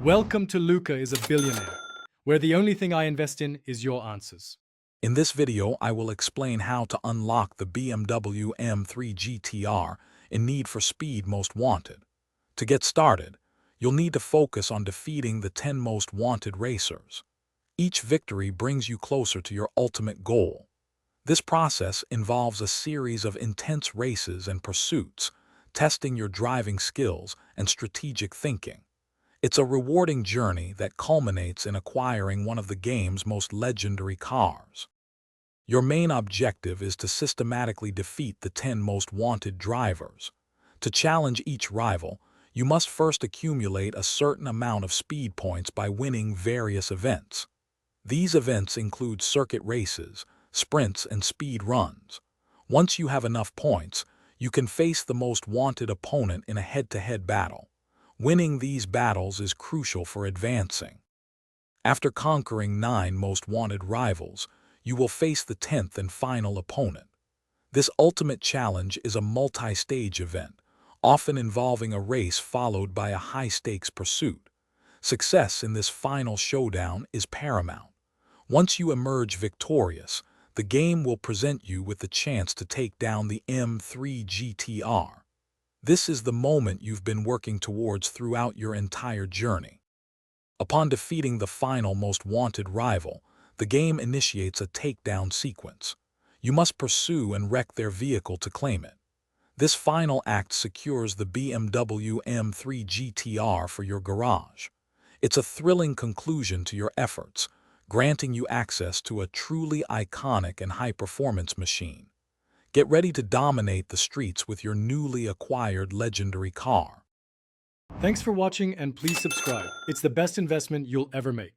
Welcome to Luca is a Billionaire, where the only thing I invest in is your answers. In this video, I will explain how to unlock the BMW M3 GTR in Need for Speed Most Wanted. To get started, you'll need to focus on defeating the 10 most wanted racers. Each victory brings you closer to your ultimate goal. This process involves a series of intense races and pursuits, testing your driving skills and strategic thinking. It's a rewarding journey that culminates in acquiring one of the game's most legendary cars. Your main objective is to systematically defeat the 10 most wanted drivers. To challenge each rival, you must first accumulate a certain amount of speed points by winning various events. These events include circuit races, sprints, and speed runs. Once you have enough points, you can face the most wanted opponent in a head-to-head battle. Winning these battles is crucial for advancing. After conquering 9 most wanted rivals, you will face the 10th and final opponent. This ultimate challenge is a multi-stage event, often involving a race followed by a high-stakes pursuit. Success in this final showdown is paramount. Once you emerge victorious, the game will present you with the chance to take down the M3 GTR. This is the moment you've been working towards throughout your entire journey. Upon defeating the final most wanted rival, the game initiates a takedown sequence. You must pursue and wreck their vehicle to claim it. This final act secures the BMW M3 GTR for your garage. It's a thrilling conclusion to your efforts, granting you access to a truly iconic and high-performance machine. Get ready to dominate the streets with your newly acquired legendary car. Thanks for watching and please subscribe. It's the best investment you'll ever make.